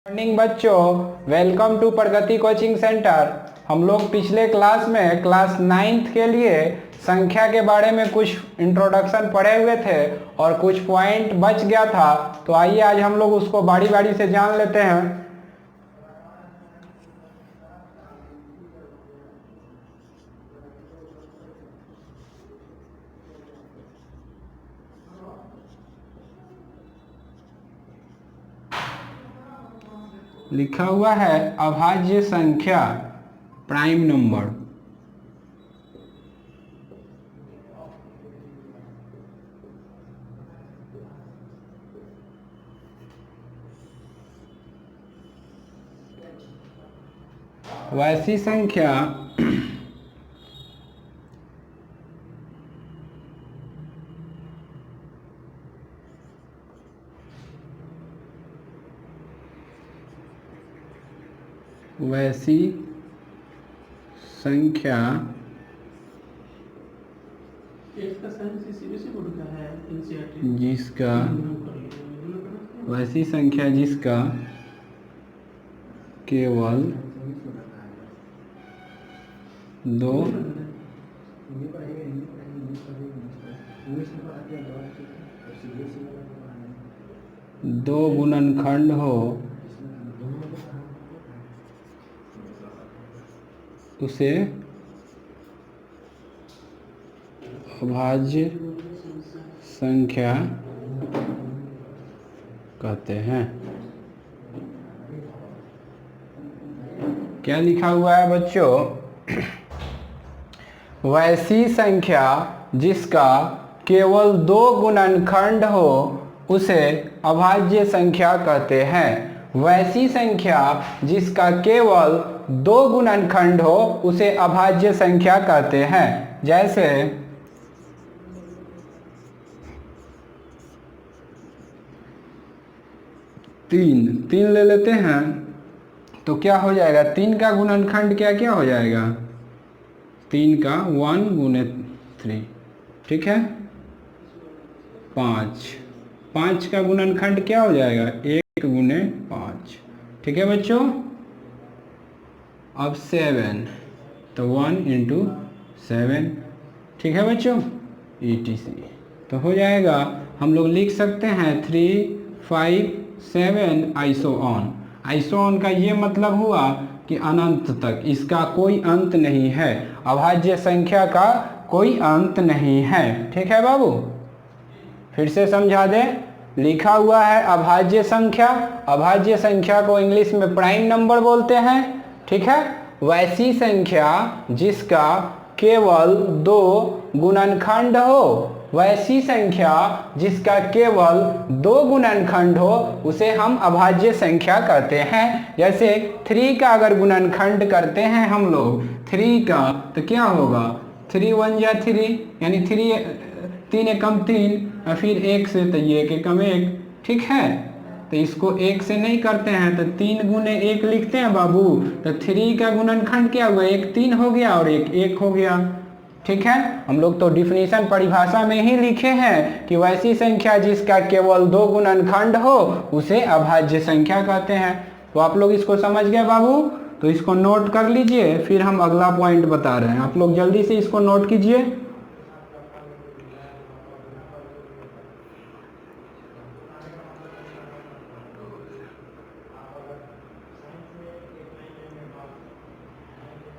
Morning बच्चों, welcome to Pragati coaching centre. हम लोग पिछले क्लास में क्लास 9th के लिए संख्या के बारे में कुछ इंट्रोडक्शन पढ़े हुए थे और कुछ पॉइंट बच गया था। तो आइए आज हम लोग उसको बारी बारी से जान लेते हैं। लिखा हुआ है अभाज्य संख्या प्राइम नंबर। वैसी संख्या वैसी संख्या जिसका वैसी संख्या जिसका केवल दो गुणनखंड हो उसे अभाज्य संख्या कहते हैं। क्या लिखा हुआ है बच्चों? वैसी संख्या जिसका केवल दो गुणनखंड हो उसे अभाज्य संख्या कहते हैं। वैसी संख्या जिसका केवल दो गुणनखंड हो उसे अभाज्य संख्या कहते हैं। जैसे तीन ले लेते हैं तो क्या हो जाएगा? 3 का गुणनखंड क्या क्या हो जाएगा? 3 का 1 गुने 3, ठीक है। 5 का गुणनखंड क्या हो जाएगा? 1 गुने 5, ठीक है बच्चों। अब 7 तो 1 इंटू 7, ठीक है बच्चों, ETC। तो हो जाएगा, हम लोग लिख सकते हैं 3, 5, 7 आइसोऑन। आइसोऑन का ये मतलब हुआ कि अनंत तक, इसका कोई अंत नहीं है। अभाज्य संख्या का कोई अंत नहीं है, ठीक है बाबू। फिर से समझा दे। लिखा हुआ है अभाज्य संख्या। अभाज्य संख्या को इंग्लिश में प्राइम नंबर बोलते हैं, ठीक है। वैसी संख्या जिसका केवल दो गुणनखंड हो, वैसी संख्या जिसका केवल दो गुणनखंड हो उसे हम अभाज्य संख्या कहते हैं। जैसे 3 का अगर गुणनखंड करते हैं हम लोग 3 का, तो क्या होगा? 3 1 जा 3, यानी 3 एकम 3 और फिर 1 से, तो ये 1 एकम 1, ठीक है। तो इसको 1 से नहीं करते हैं तो 3 गुने 1 लिखते हैं बाबू। तो 3 का गुणनखंड क्या हुआ? 1 3 हो गया और 1 1 हो गया, ठीक है। हम लोग तो डिफिनीशन परिभाषा में ही लिखे हैं कि वैसी संख्या जिसका केवल दो गुणनखंड हो उसे अभाज्य संख्या कहते हैं। तो आप लोग इसको समझ गए बाबू? तो इसको नोट कर लीजिए, फिर हम अगला पॉइंट बता रहे हैं। आप लोग जल्दी से इसको नोट कीजिए।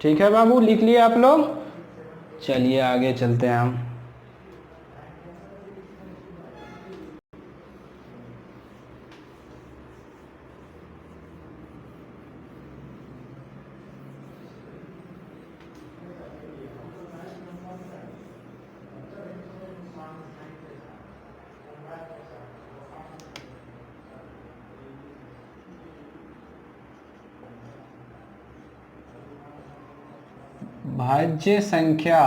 ठीक है बाबू, लिख लिए आप लोग? चलिए आगे चलते हैं हम। भाज्य संख्या,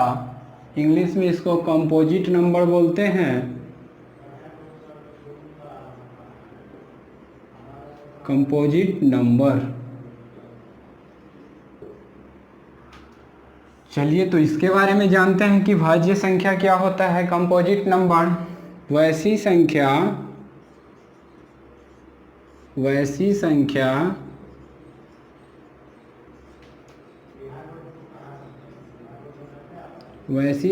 इंग्लिश में इसको कंपोजिट नंबर बोलते हैं। Composite number. चलिए तो इसके बारे में जानते हैं कि भाज्य संख्या क्या होता है। कंपोजिट नंबर वैसी संख्या वैसी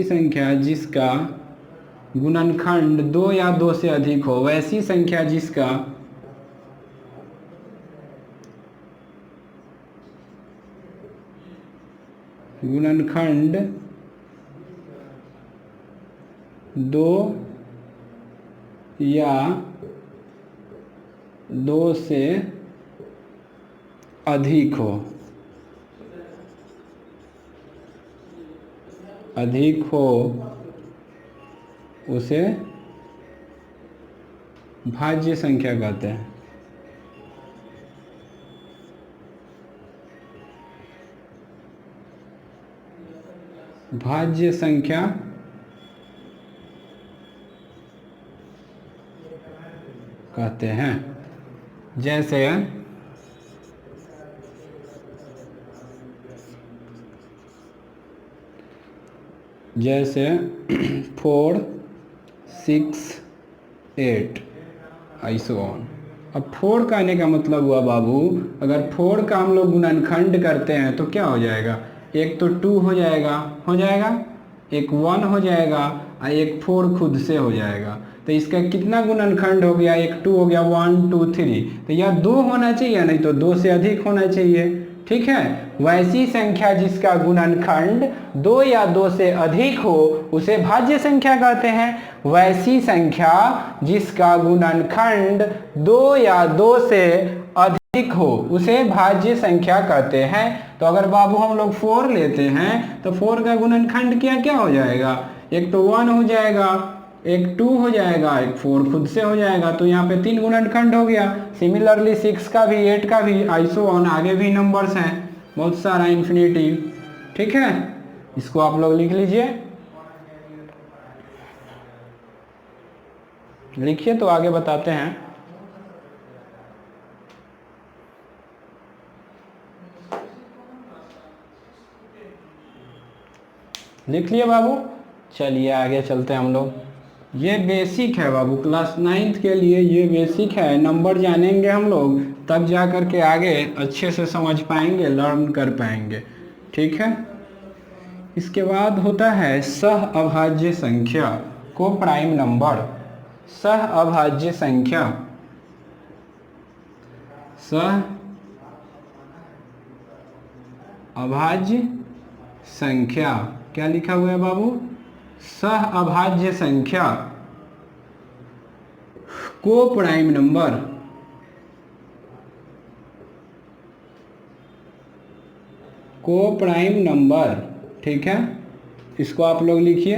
संख्या जिसका गुणनखंड 2 या 2 से अधिक हो। वैसी संख्या जिसका गुणनखंड 2 या 2 से अधिक हो उसे भाज्य संख्या कहते हैं। भाज्य संख्या कहते हैं। जैसे 4, 6, 8 ऐसो ऑन। अब 4 कहने का मतलब हुआ बाबू, अगर 4 का हम लोग गुणनखंड करते हैं तो क्या हो जाएगा? एक तो 2 हो जाएगा, एक 1 हो जाएगा और एक 4 खुद से हो जाएगा। तो इसका कितना गुणनखंड हो गया? एक 2 हो गया, 1 2 3। तो यह 2 होना चाहिए, नहीं तो 2 से अधिक होना चाहिए। ठीक है, वैसी संख्या जिसका गुणनखंड 2 या 2 से अधिक हो उसे भाज्य संख्या कहते हैं। वैसी संख्या जिसका गुणनखंड 2 या 2 से अधिक हो उसे भाज्य संख्या कहते हैं। तो अगर बाबू हम लोग 4 लेते हैं तो 4 का गुणनखंड क्या क्या हो जाएगा? एक तो 1 हो जाएगा, एक 2 हो जाएगा, एक 4 खुद से हो जाएगा। तो यहाँ पे 3 गुणनखंड हो गया। सिमिलरली 6 का भी, 8 का भी, ऐसो ऑन। आगे भी नंबर्स हैं बहुत सारा, इन्फिनिटी। ठीक है, इसको आप लोग लिख लीजिए, लिखिए तो आगे बताते हैं। लिख लिए बाबू? चलिए आगे चलते हैं हम लोग। ये बेसिक है बाबू, क्लास 9th के लिए ये बेसिक है। नंबर जानेंगे हम लोग तब जा कर के आगे अच्छे से समझ पाएंगे, लर्न कर पाएंगे। ठीक है, इसके बाद होता है सह अभाज्य संख्या, को प्राइम नंबर। सह अभाज्य संख्या, सह अभाज्य संख्या क्या लिखा हुआ है बाबू? सह अभाज्य संख्या को प्राइम नंबर, को प्राइम नंबर। ठीक है, इसको आप लोग लिखिए,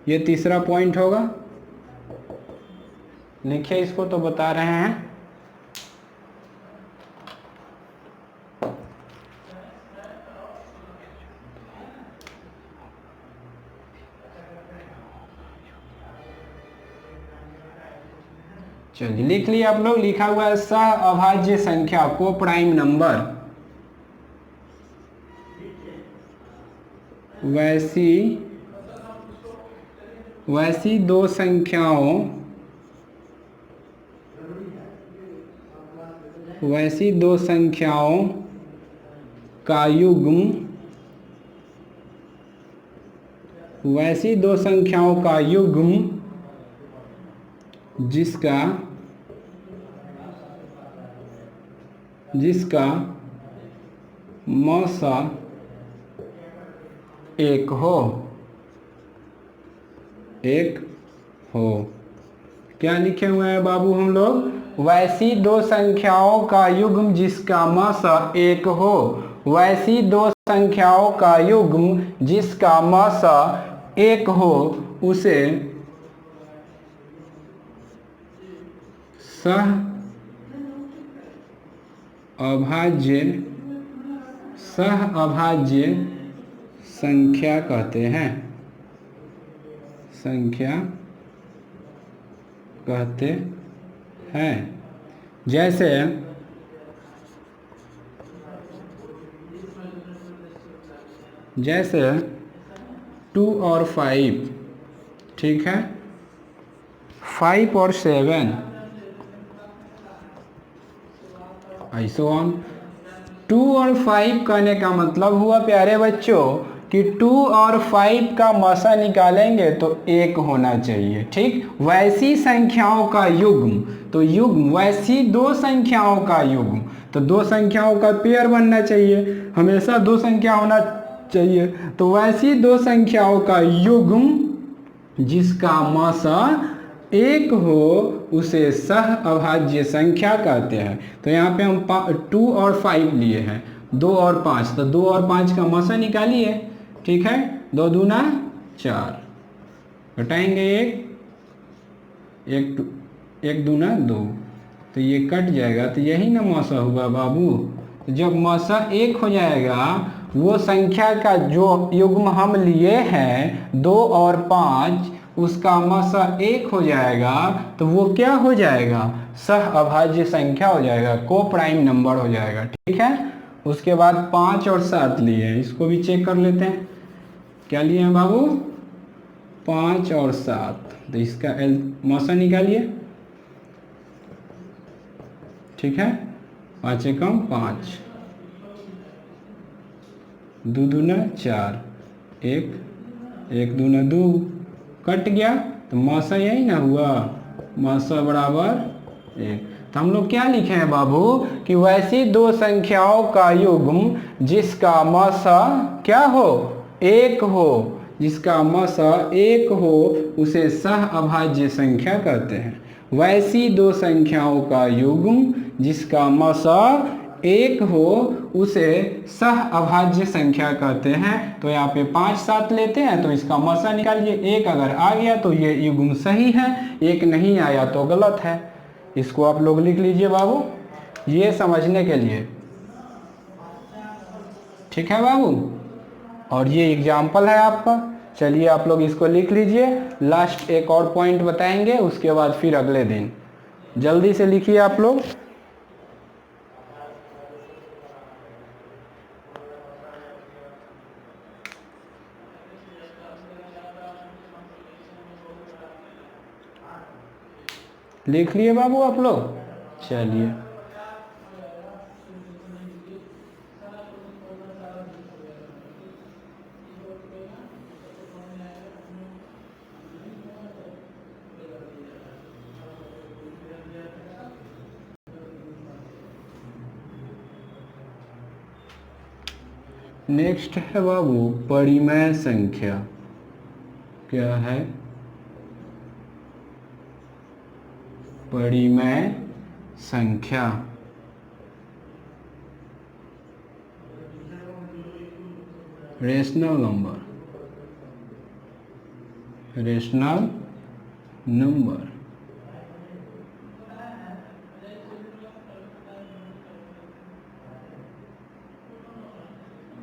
ये तीसरा पॉइंट होगा। लिखिए इसको, तो बता रहे हैं। चलिए लिख लिया आप लोग, लिखा हुआ है सह अभाज्य संख्या को प्राइम नंबर वैसी दो संख्याओं का युग्म, वैसी दो संख्याओं का युग्म जिसका मौसा एक हो। क्या लिखे हुए हैं बाबू हम लोग? वैसी दो संख्याओं का युग्म जिसका मौसा एक हो। वैसी दो संख्याओं का युग्म जिसका मौसा एक हो उसे सह अभाज्य संख्या कहते हैं। जैसे 2 और 5, ठीक है, 5 और 7, ऐसो ऑन। 2 और 5 कहने का मतलब हुआ प्यारे बच्चों कि 2 और 5 का मसा निकालेंगे तो 1 होना चाहिए। ठीक, वैसी संख्याओं का युग्म, तो युग्म वैसी दो संख्याओं का युग्म, तो दो संख्याओं का पेयर बनना चाहिए, हमेशा दो संख्या होना चाहिए। तो वैसी दो संख्याओं का युग्म जिसका मसा 1 हो उसे सह अभाज्य संख्या कहते हैं। तो यहाँ पे हम 2 और 5 लिए हैं, 2 और 5, तो 2 और 5 का मसा निकालिए। ठीक है, 2 दूना 4, घटाएंगे 1 दूना 2, तो ये कट जाएगा, तो यही ना मसा हुआ बाबू। तो जब मसा 1 हो जाएगा, वो संख्या का जो युग्म हम लिए हैं 2 और 5, उसका मसा 1 हो जाएगा, तो वो क्या हो जाएगा, सह अभाज्य संख्या हो जाएगा, को प्राइम नंबर हो जाएगा। ठीक है, उसके बाद 5 और 7 लिए हैं, इसको भी चेक कर लेते हैं। क्या लिए हैं बाबू, 5 और 7, तो इसका मसा निकालिए। ठीक है, 5 एकम 5, 2 दूना 4, 1 दूना 2, कट गया, तो मसा यही ना हुआ, मसा बराबर 1। तो हम लोग क्या लिखे हैं बाबू कि वैसी दो संख्याओं का युग्म जिसका मसा क्या हो, 1 हो, जिसका मसा 1 हो उसे सह अभाज्य संख्या कहते हैं। वैसी दो संख्याओं का युग्म जिसका मसा 1 हो उसे सह अभाज्य संख्या कहते हैं। तो यहाँ पे 5 7 लेते हैं, तो इसका मसा निकालिए। 1 अगर आ गया तो ये युग्म सही है, 1 नहीं आया तो गलत है। इसको आप लोग लिख लीजिए बाबू, ये समझने के लिए। ठीक है बाबू, और ये एग्जाम्पल है आपका। चलिए आप लोग इसको लिख लीजिए, लास्ट एक और पॉइंट बताएंगे, उसके बाद फिर अगले दिन। जल्दी से लिखिए आप लोग। लिख लिए बाबू आप लोग, चलिए। नेक्स्ट है बाबू परिमेय संख्या। क्या है, परिमेय संख्या। Rational number, rational number.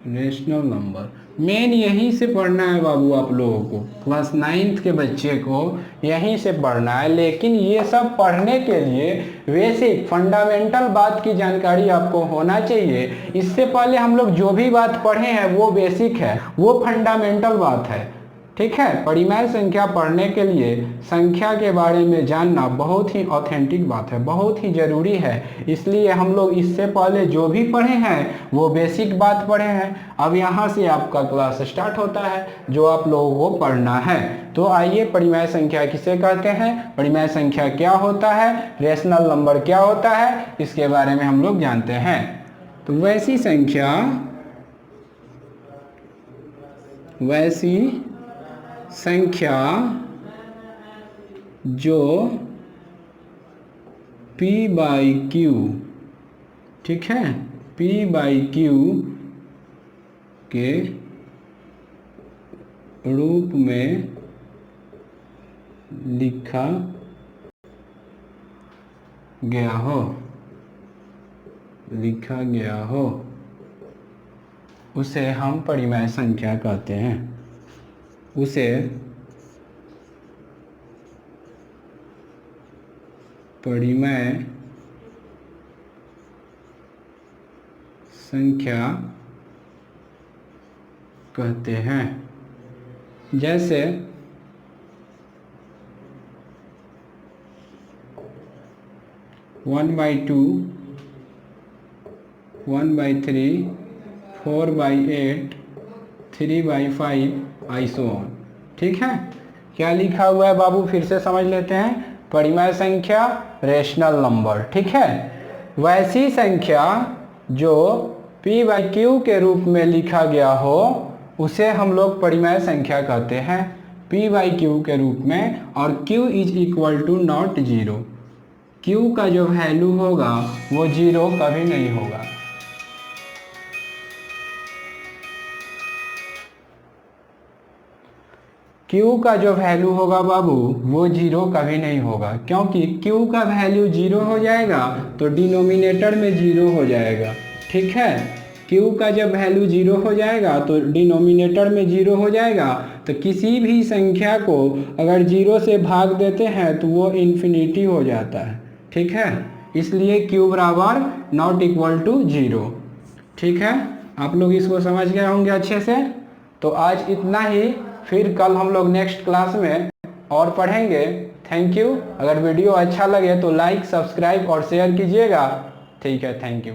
Rational number main यहीं से पढ़ना है बाबू आप लोगों को, क्लास 9th के बच्चे को यहीं से पढ़ना है। लेकिन ये सब पढ़ने के लिए बेसिक फंडामेंटल बात की जानकारी आपको होना चाहिए। इससे पहले हम लोग जो भी बात पढ़े हैं वो बेसिक है, वो फंडामेंटल बात है। ठीक है, परिमेय संख्या पढ़ने के लिए संख्या के बारे में जानना बहुत ही ऑथेंटिक बात है, बहुत ही ज़रूरी है। इसलिए हम लोग इससे पहले जो भी पढ़े हैं वो बेसिक बात पढ़े हैं। अब यहाँ से आपका क्लास स्टार्ट होता है जो आप लोगों को पढ़ना है। तो आइए, परिमेय संख्या किसे कहते हैं, परिमेय संख्या क्या होता है, रेशनल नंबर क्या होता है, इसके बारे में हम लोग जानते हैं। तो वैसी संख्या, वैसी संख्या जो P बाई क्यू, ठीक है, P बाई क्यू के रूप में लिखा गया हो, लिखा गया हो, उसे हम परिमेय संख्या कहते हैं। उसे परिमेय संख्या कहते हैं। जैसे 1/2 1/3, 4/8, 3/5 ISO ऑन। ठीक है, क्या लिखा हुआ है बाबू, फिर से समझ लेते हैं। परिमेय संख्या रेशनल नंबर, ठीक है। वैसी संख्या जो p/q के रूप में लिखा गया हो उसे हम लोग परिमेय संख्या कहते हैं, p/q के रूप में। और q = नॉट 0, q का जो वैल्यू होगा वो 0 कभी नहीं होगा। q का जो वैल्यू होगा बाबू वो 0 कभी नहीं होगा, क्योंकि q का वैल्यू 0 हो जाएगा तो डिनोमिनेटर में 0 हो जाएगा। ठीक है, q का जब वैल्यू 0 हो जाएगा तो डिनोमिनेटर में 0 हो जाएगा। तो किसी भी संख्या को अगर 0 से भाग देते हैं तो वो इन्फिनिटी हो जाता है। ठीक है, इसलिए q बराबर नॉट इक्वल टू 0। ठीक है, आप लोग इसको समझ गए होंगे अच्छे से। तो आज इतना ही, फिर कल हम लोग नेक्स्ट क्लास में और पढ़ेंगे। Thank you. अगर वीडियो अच्छा लगे तो लाइक, सब्सक्राइब और शेयर कीजिएगा। ठीक है, थैंक यू।